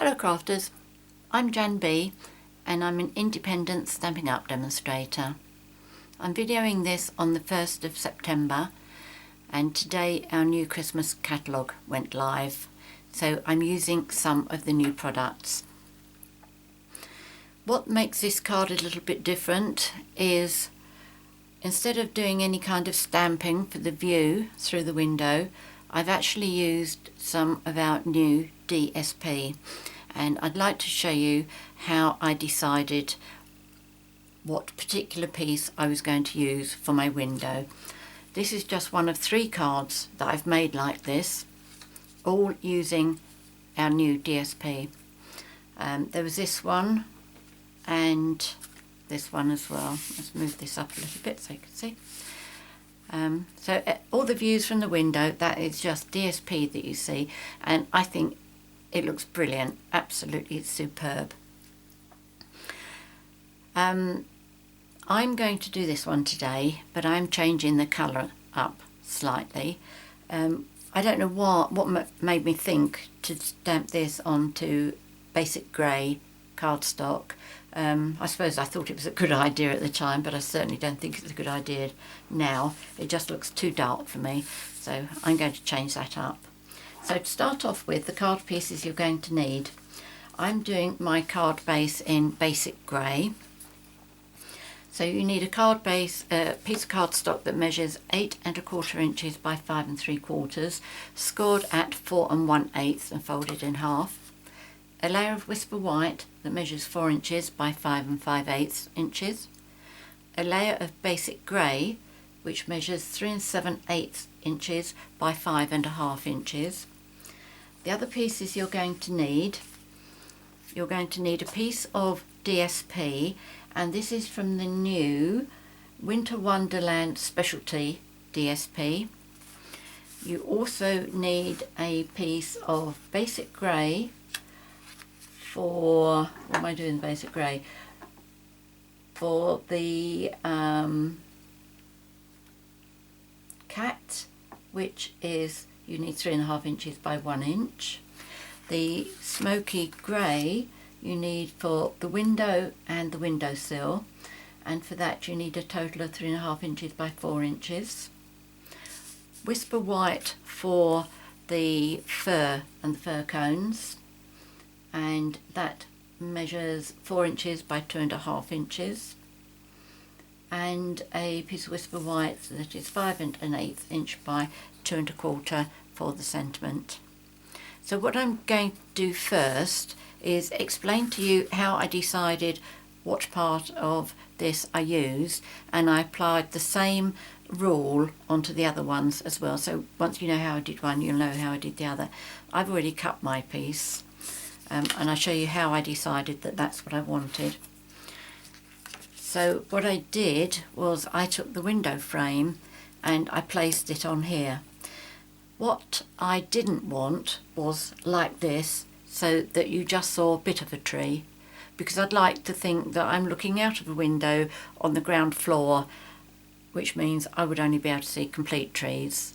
Hello crafters, I'm JanB and I'm an independent Stampin' Up demonstrator. I'm videoing this on the 1st of September and today our new Christmas catalogue went live, so I'm using some of the new products. What makes this card a little bit different is instead of doing any kind of stamping for the view through the window, I've actually used some of our new DSP, and I'd like to show you how I decided what particular piece I was going to use for my window. This is just one of 3 cards that I've made like this, all using our new DSP. There was this one and this one as well. Let's move this up a little bit so you can see. So all the views from the window, that is just DSP that you see, and I think it looks brilliant, absolutely superb. I'm going to do this one today, but I'm changing the colour up slightly. I don't know what made me think to stamp this onto basic grey cardstock. I suppose I thought it was a good idea at the time, but I certainly don't think it's a good idea now. It just looks too dark for me, so I'm going to change that up. So to start off with, the card pieces you're going to need. I'm doing my card base in basic grey. So you need a card base, a piece of cardstock that measures 8 1/4 inches by 5 3/4, scored at 4 1/8 and folded in half. A layer of Whisper White that measures 4 inches by 5 5/8 inches. A layer of basic grey which measures 3 7/8 inches by 5 1/2 inches. The other pieces you're going to need a piece of DSP, and this is from the new Winter Wonderland Specialty DSP. You also need a piece of basic grey for, what am I doing basic grey? For the cat, which is, you need 3 1/2 inches by 1 inch. The Smokey grey you need for the window and the windowsill, and for that you need a total of 3 1/2 inches by 4 inches. Whisper White for the fur and the fir cones, and that measures 4 inches by 2 1/2 inches. And a piece of Whisper White that is 5 1/8 inch by 2 1/4 for the sentiment. So what I'm going to do first is explain to you how I decided what part of this I used, and I applied the same rule onto the other ones as well. So once you know how I did one, you'll know how I did the other. I've already cut my piece, and I'll show you how I decided that that's what I wanted. So what I did was I took the window frame and I placed it on here. What I didn't want was like this, so that you just saw a bit of a tree, because I'd like to think that I'm looking out of a window on the ground floor, which means I would only be able to see complete trees.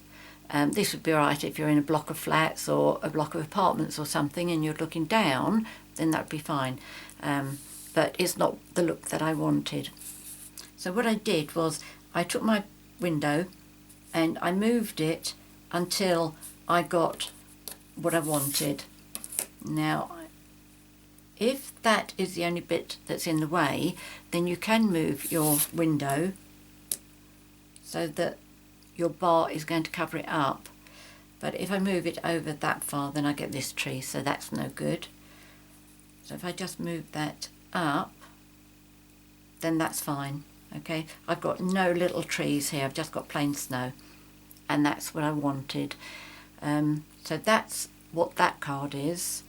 This would be right if you're in a block of flats or a block of apartments or something and you're looking down, then that would be fine. But it's not the look that I wanted. So what I did was I took my window and I moved it until I got what I wanted. Now, if that is the only bit that's in the way, then you can move your window so that your bar is going to cover it up. But if I move it over that far, then I get this tree, so that's no good. So if I just move that up, then that's fine. Okay, I've got no little trees here, I've just got plain snow, and that's what I wanted. So that's what that card is.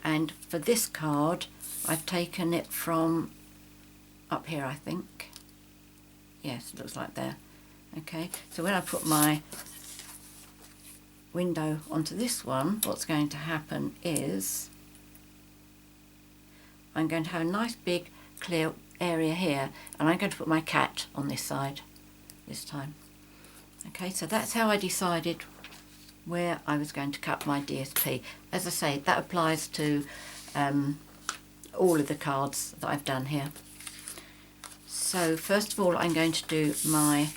And for this card, I've taken it from up here, I think. Yes, it looks like there. Okay, so when I put my window onto this one, what's going to happen is I'm going to have a nice big clear area here, and I'm going to put my cat on this side this time. Okay, so that's how I decided where I was going to cut my DSP. As I say, that applies to all of the cards that I've done here. So first of all I'm going to do my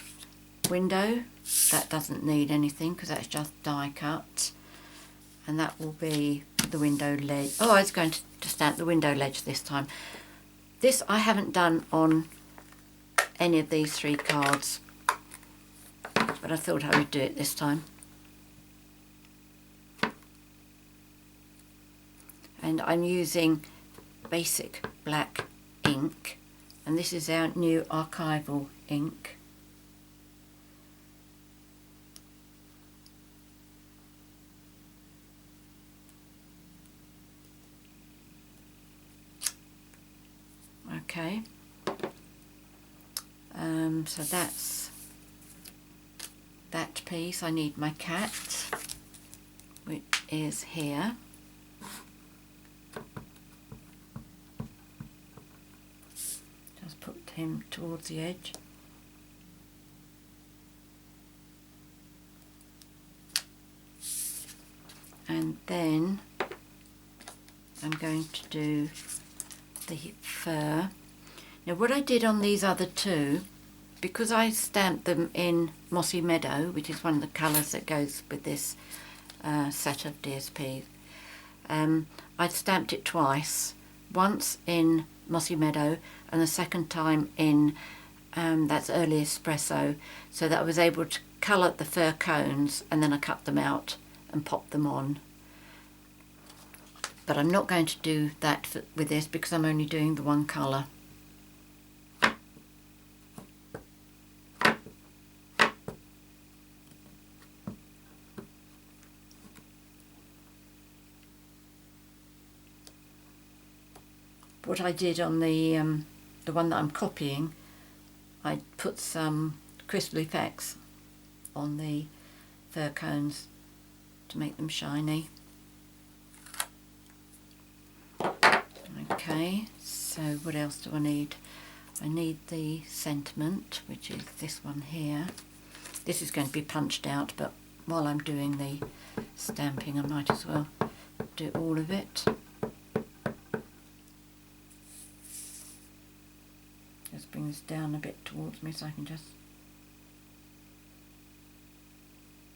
window. That doesn't need anything because that's just die cut, and that will be the window ledge. Oh, I was going to stamp the window ledge this time. This I haven't done on any of these 3 cards, but I thought I would do it this time. And I'm using basic black ink, and this is our new Archival ink. Okay, so that's that piece. I need my cat, which is here. Just put him towards the edge. And then I'm going to do the fur. Now what I did on these other 2, because I stamped them in Mossy Meadow, which is one of the colours that goes with this set of DSP, I'd stamped it twice, once in Mossy Meadow and the second time in that's Early Espresso, so that I was able to colour the fur cones, and then I cut them out and popped them on. But I'm not going to do that with this because I'm only doing the one colour. What I did on the one that I'm copying, I put some crystal effects on the fur cones to make them shiny. Okay, so what else do I need? I need the sentiment, which is this one here. This is going to be punched out, but while I'm doing the stamping I might as well do all of it. Just bring this down a bit towards me so I can just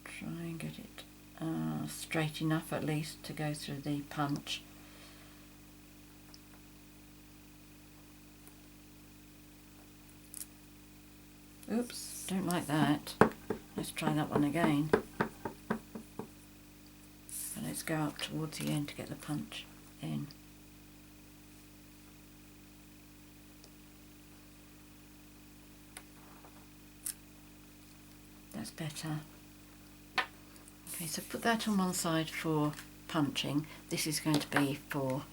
try and get it straight enough at least to go through the punch. Oops, don't like that. Let's try that one again. And let's go up towards the end to get the punch in. That's better. Okay, so put that on one side for punching. This is going to be for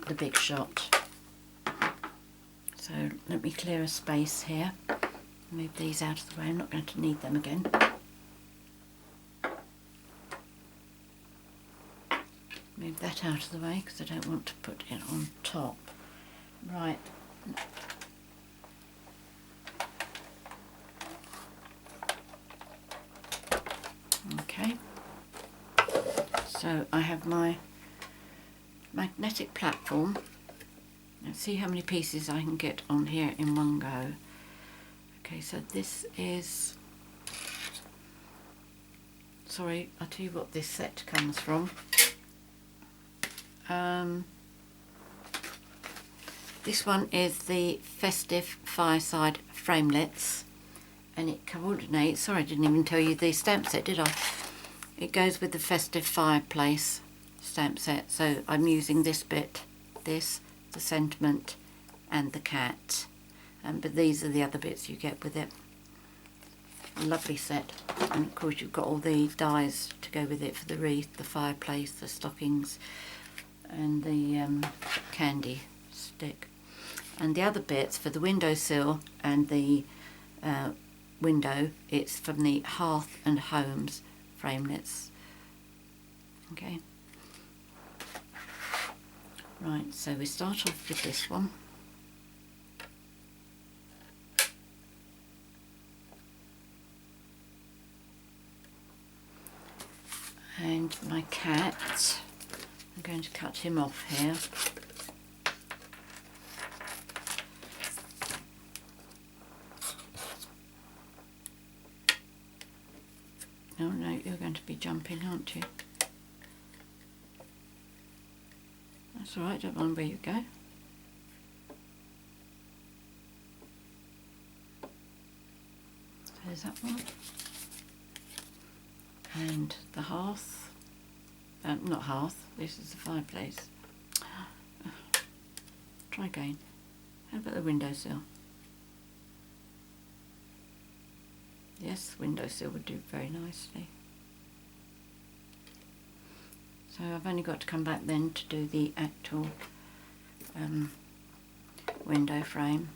the big shot. So let me clear a space here. Move these out of the way. I'm not going to need them again. Move that out of the way because I don't want to put it on top. Right. Okay. So I have my magnetic platform. Let's see how many pieces I can get on here in one go. Okay, so this is, sorry, I'll tell you what this set comes from. This one is the Festive Fireside Framelits, and it coordinates, sorry I didn't even tell you the stamp set, did I? It goes with the Festive Fireplace stamp set, so I'm using this bit, this, the sentiment and the cat. But these are the other bits you get with it. A lovely set. And of course you've got all the dies to go with it for the wreath, the fireplace, the stockings and the candy stick. And the other bits for the windowsill and the window, it's from the Hearth and Homes Framelits. Okay. Right, so we start off with this one. And my cat, I'm going to cut him off here. Oh no, you're going to be jumping, aren't you? That's all right, don't mind where you go. So there's that one. And the hearth. Not hearth, this is the fireplace. Try again. How about the windowsill? Yes, windowsill would do very nicely. So I've only got to come back then to do the actual window frame.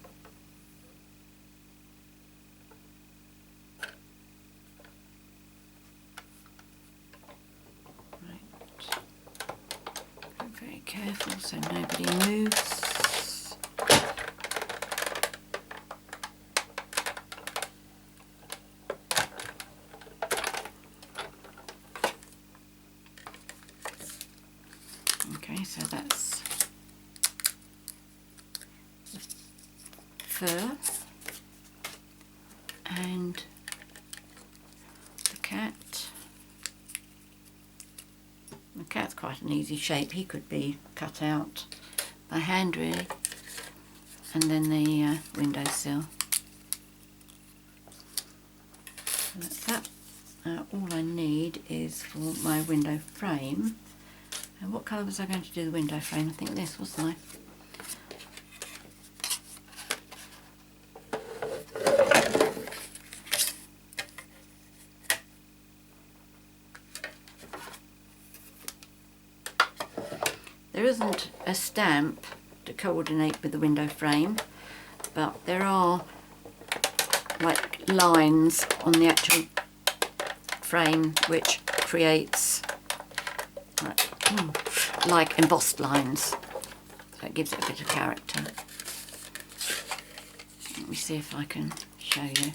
Right. Be very careful so nobody moves. Okay, so that's the fur and the cat. The cat's quite an easy shape. He could be cut out by hand really. And then the windowsill. So that's that. All I need is for my window frame. And what colour was I going to do the window frame? I think this, wasn't I? There isn't a stamp to coordinate with the window frame, but there are like lines on the actual frame which creates like embossed lines, so it gives it a bit of character. Let me see if I can show you.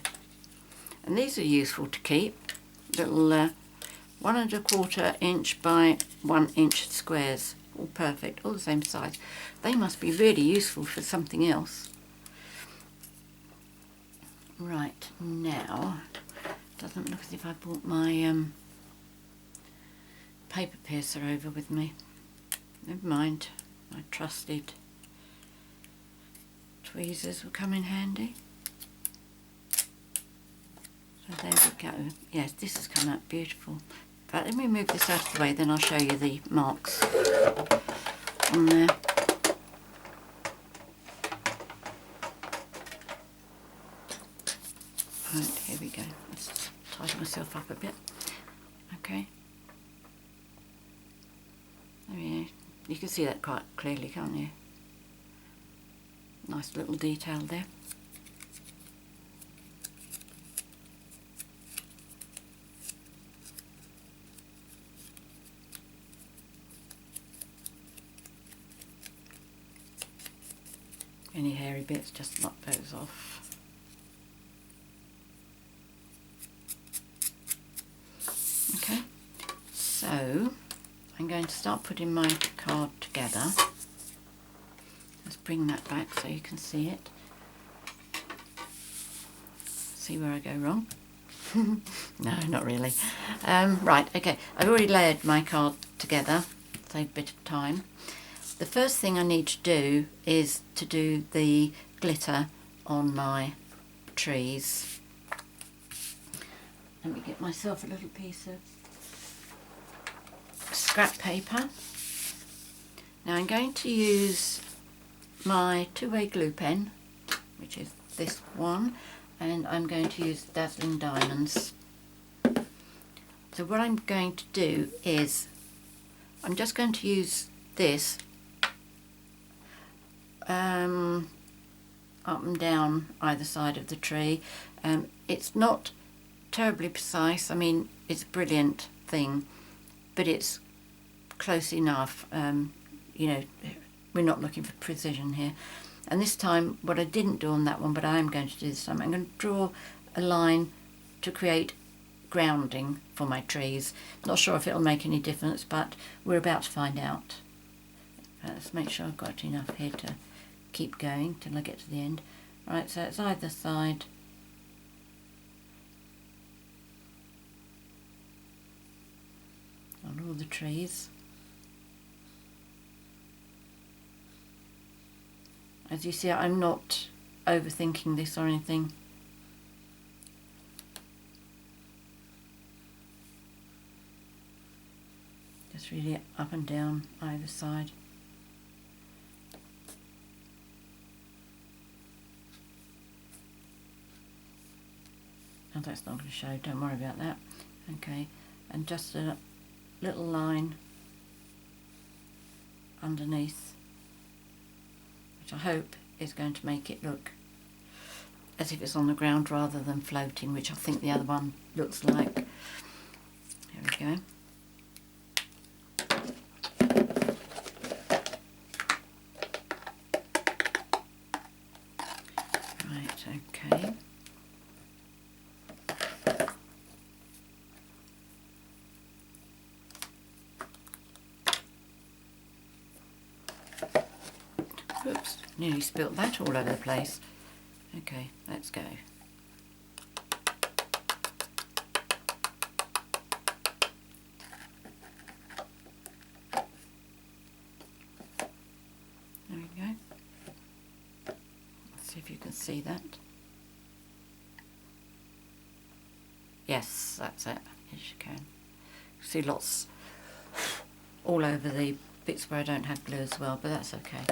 And these are useful to keep, little 1 1/4 inch by 1 inch squares, all perfect, all the same size. They must be really useful for something else. Right, now, doesn't look as if I brought my paper piercer over with me. Never mind, my trusted tweezers will come in handy. So there we go. Yes, this has come out beautiful. But let me move this out of the way, then I'll show you the marks on there. Right, here we go. Let's tidy myself up a bit. Okay. There we go. You can see that quite clearly, can't you? Nice little detail there. Any hairy bits, just knock those off. Okay, so I'm going to start putting my card together. Let's bring that back so you can see it. See where I go wrong? No, not really. Right, okay, I've already layered my card together, save a bit of time. The first thing I need to do is to do the glitter on my trees. Let me get myself a little piece of scrap paper. Now I'm going to use my two-way glue pen, which is this one, and I'm going to use Dazzling Diamonds. So what I'm going to do is I'm just going to use this up and down either side of the tree. It's not terribly precise. I mean, it's a brilliant thing, but it's close enough. You know, we're not looking for precision here. And this time, what I didn't do on that one, but I am going to do this time, I'm going to draw a line to create grounding for my trees. Not sure if it'll make any difference, but we're about to find out. Let's make sure I've got enough here to keep going till I get to the end. Right, so it's either side. On all the trees. As you see, I'm not overthinking this or anything. Just really up and down either side. Oh, that's not going to show, don't worry about that. Okay, and just a little line underneath, which I hope is going to make it look as if it's on the ground rather than floating, which I think the other one looks like. There we go. Right, okay. Oops, nearly spilt that all over the place. Okay, let's go. There we go. Let's see if you can see that. Yes, that's it. Yes, you can. See lots all over the bits where I don't have glue as well, but that's okay.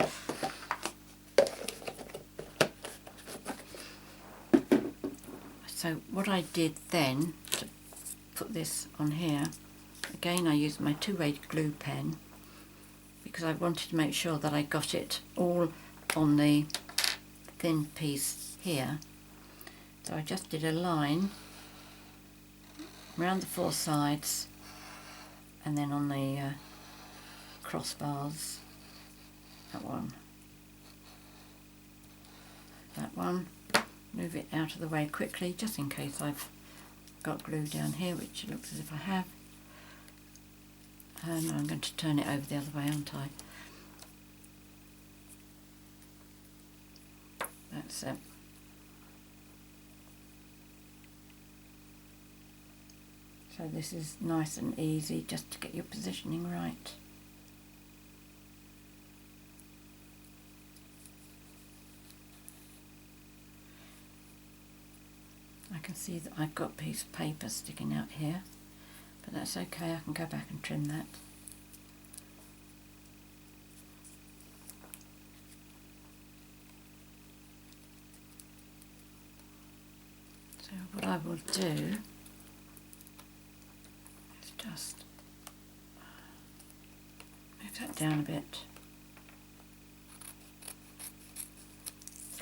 So what I did then to put this on here, again I used my two-way glue pen because I wanted to make sure that I got it all on the thin piece here. So I just did a line around the four sides and then on the crossbars, that one, move it out of the way quickly just in case I've got glue down here, which it looks as if I have. And I'm going to turn it over the other way, aren't I? That's it. So this is nice and easy just to get your positioning right. I can see that I've got a piece of paper sticking out here, but that's okay, I can go back and trim that. So what I will do is just move that down a bit,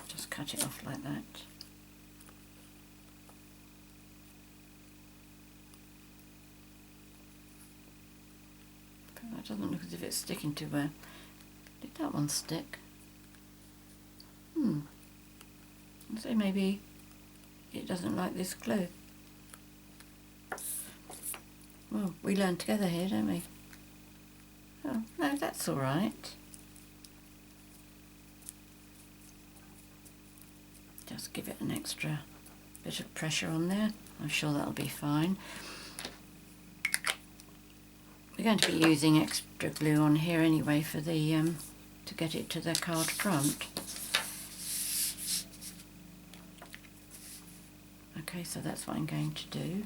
just cut it off like that. That doesn't look as if it's sticking to where. Did that one stick? So maybe it doesn't like this glue. Well, we learn together here, don't we? Oh, no, that's all right. Just give it an extra bit of pressure on there. I'm sure that'll be fine. We're going to be using extra glue on here anyway for the to get it to the card front. Okay, so that's what I'm going to do.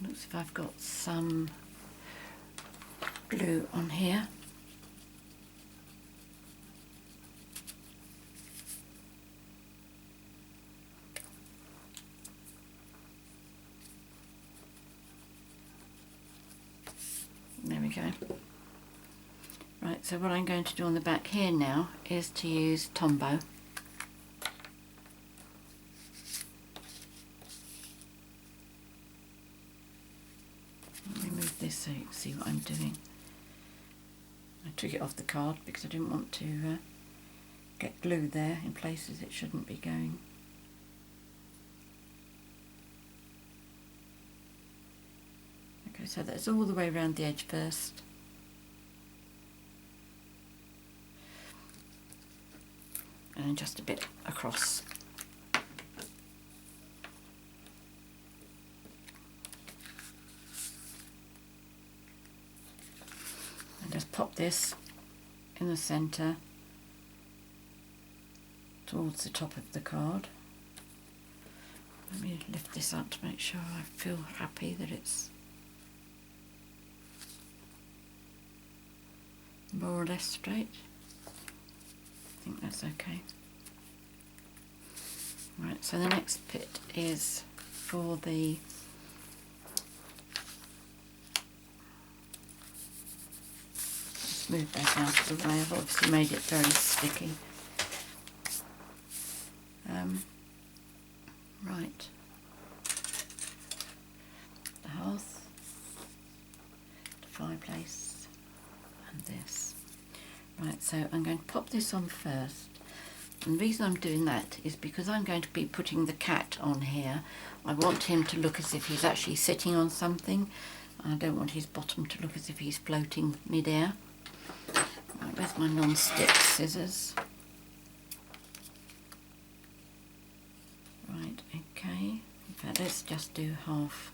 Looks as if I've got some glue on here. There we go. Right, so what I'm going to do on the back here now is to use Tombow. Let me move this so you can see what I'm doing. I took it off the card because I didn't want to get glue there in places it shouldn't be going. Okay, so that's all the way around the edge first. And just a bit across. And just pop this in the centre towards the top of the card. Let me lift this up to make sure I feel happy that it's more or less straight. I think that's okay. Right, so the next bit is for the move that out of the way. I've obviously made it very sticky. Right, the hearth, the fireplace, and this. Right, so I'm going to pop this on first. And the reason I'm doing that is because I'm going to be putting the cat on here. I want him to look as if he's actually sitting on something. I don't want his bottom to look as if he's floating mid-air. Right, where's my non-stick scissors? Right, okay. In fact, let's just do half.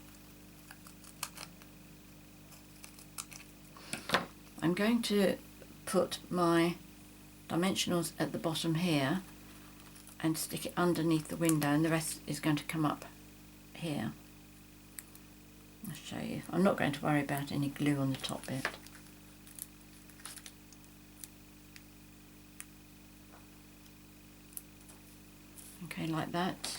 I'm going to put my dimensionals at the bottom here and stick it underneath the window, and the rest is going to come up here. I'll show you. I'm not going to worry about any glue on the top bit. Okay, like that.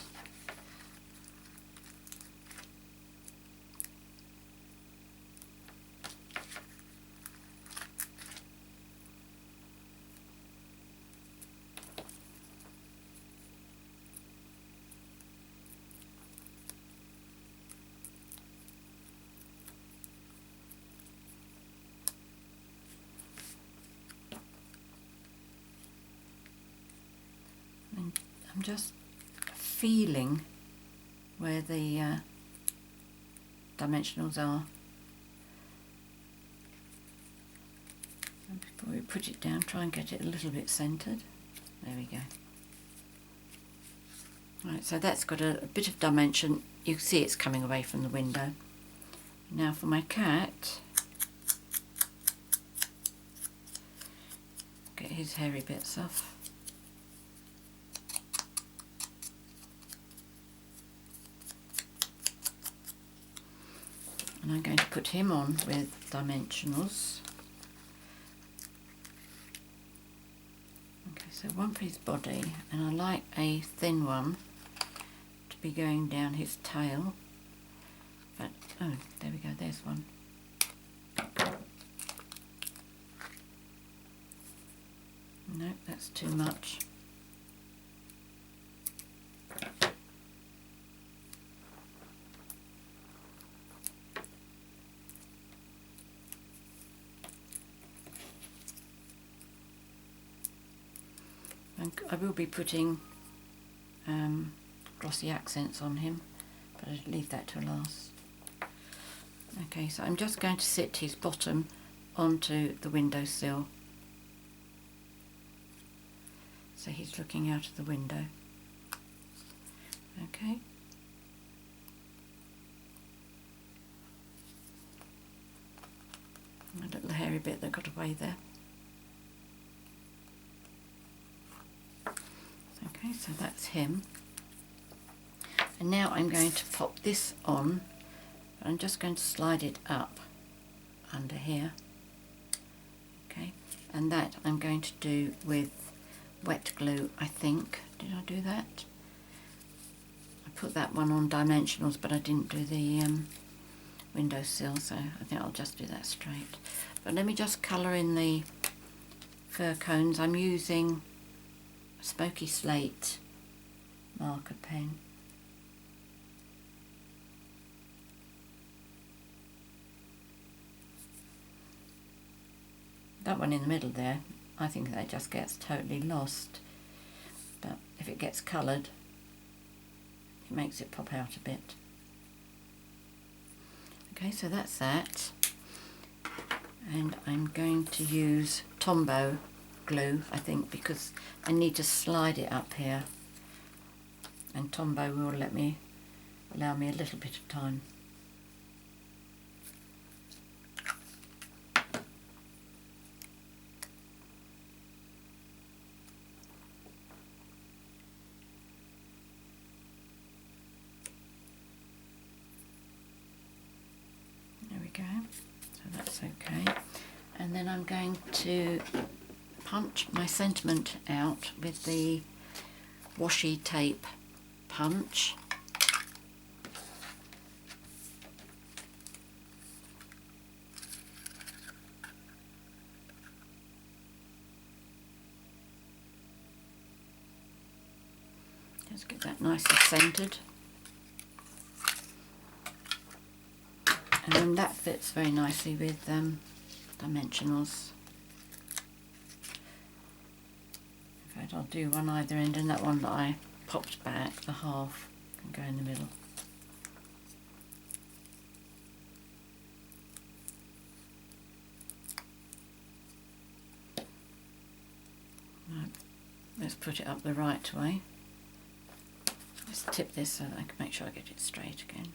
And I'm just feeling where the dimensionals are. And before we put it down, try and get it a little bit centred. There we go. Right, so that's got a bit of dimension. You can see it's coming away from the window. Now for my cat, get his hairy bits off. And I'm going to put him on with dimensionals. Okay, so one for his body, and I like a thin one to be going down his tail. But, oh, there we go, there's one. No, that's too much. I will be putting glossy accents on him, but I'll leave that to last. Okay, so I'm just going to sit his bottom onto the windowsill, so he's looking out of the window. Okay. A little hairy bit that got away there. Okay, so that's him. And now I'm going to pop this on. I'm just going to slide it up under here. Okay, and that I'm going to do with wet glue, I think. Did I do that? I put that one on dimensionals, but I didn't do the windowsill, so I think I'll just do that straight. But let me just colour in the fir cones. I'm using Smoky Slate marker pen. That one in the middle there, I think that just gets totally lost, but if it gets coloured, it makes it pop out a bit. Okay, so that's that. And I'm going to use Tombow glue, I think, because I need to slide it up here. And Tombow will allow me a little bit of time. There we go. So that's okay. And then I'm going to punch my sentiment out with the washi tape punch. Just get that nicely centered. And then that fits very nicely with dimensionals. In fact, I'll do one either end, and that one that I popped back, the half, can go in the middle. Right, let's put it up the right way. Let's tip this so that I can make sure I get it straight again.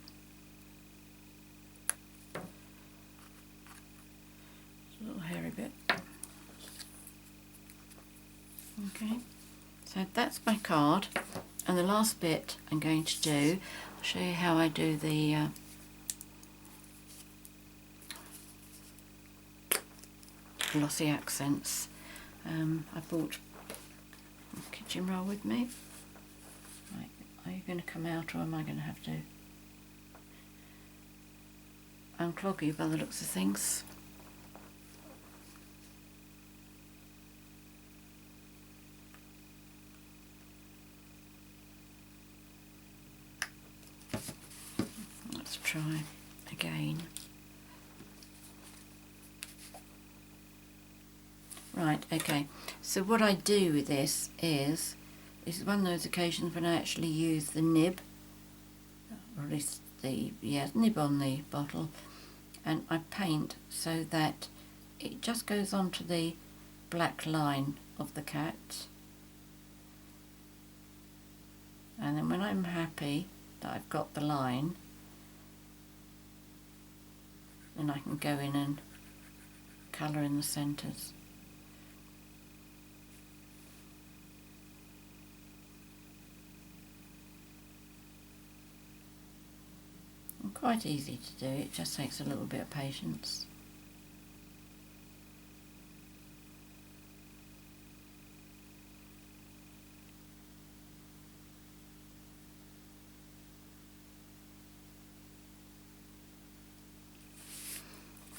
It's a little hairy bit. Okay, so that's my card, and the last bit I'm going to do, I'll show you how I do the glossy accents. I bought a kitchen roll with me. Right, are you going to come out, or am I going to have to unclog you by the looks of things? Let's try again. Right, okay, so what I do with this is one of those occasions when I actually use the nib, or at least the nib on the bottle, and I paint so that it just goes onto the black line of the cat, and then when I'm happy that I've got the line, then I can go in and colour in the centres. Quite easy to do, it just takes a little bit of patience.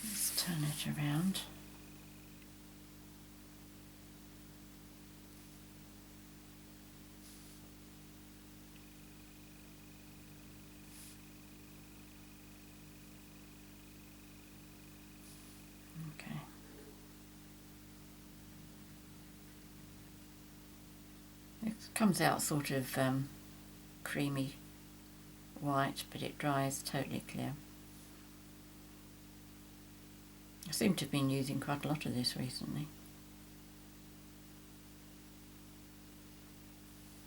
Let's turn it around. It comes out sort of creamy white, but it dries totally clear. I seem to have been using quite a lot of this recently.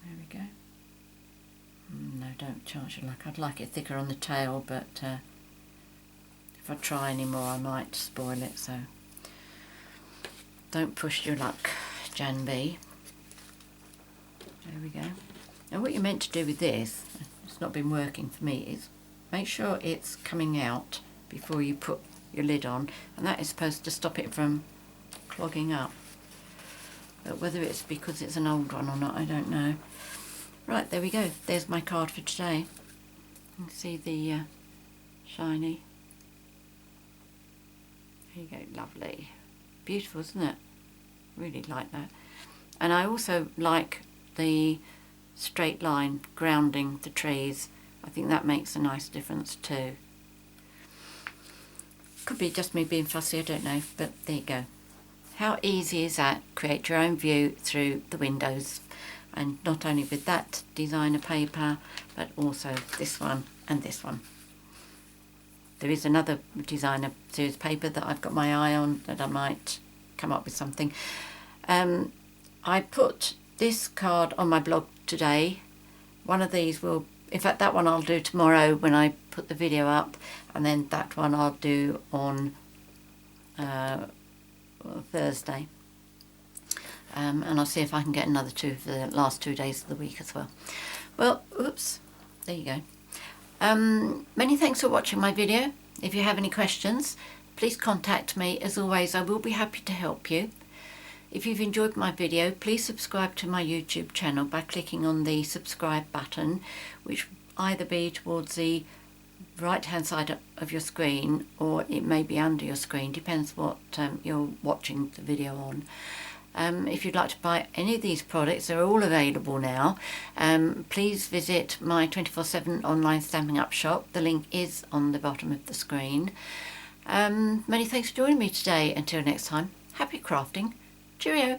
There we go. No, don't charge your luck. I'd like it thicker on the tail, but if I try any more I might spoil it, so don't push your luck, JanB. There we go. Now what you're meant to do with this, it's not been working for me, is make sure it's coming out before you put your lid on, and that is supposed to stop it from clogging up. But whether it's because it's an old one or not, I don't know. Right, there we go. There's my card for today. You can see the shiny. There you go, lovely. Beautiful, isn't it? Really like that. And I also like the straight line grounding the trees. I think that makes a nice difference too. Could be just me being fussy, I don't know, but there you go. How easy is that? Create your own view through the windows, and not only with that designer paper, but also this one and this one. there is another designer series paper that I've got my eye on, that I might come up with something. I put this card on my blog today. One of these will, in fact that one I'll do tomorrow when I put the video up, and then that one I'll do on Thursday. And I'll see if I can get another two for the last 2 days of the week as well. Well, oops, there you go. Many thanks for watching my video. If you have any questions, please contact me. As always, I will be happy to help you. If you've enjoyed my video, please subscribe to my YouTube channel by clicking on the subscribe button, which will either be towards the right hand side of your screen, or it may be under your screen, depends what you're watching the video on. If you'd like to buy any of these products, they're all available now. Please visit my 24/7 online Stampin' Up shop. The link is on the bottom of the screen. Many thanks for joining me today. Until next time, happy crafting. Cheerio.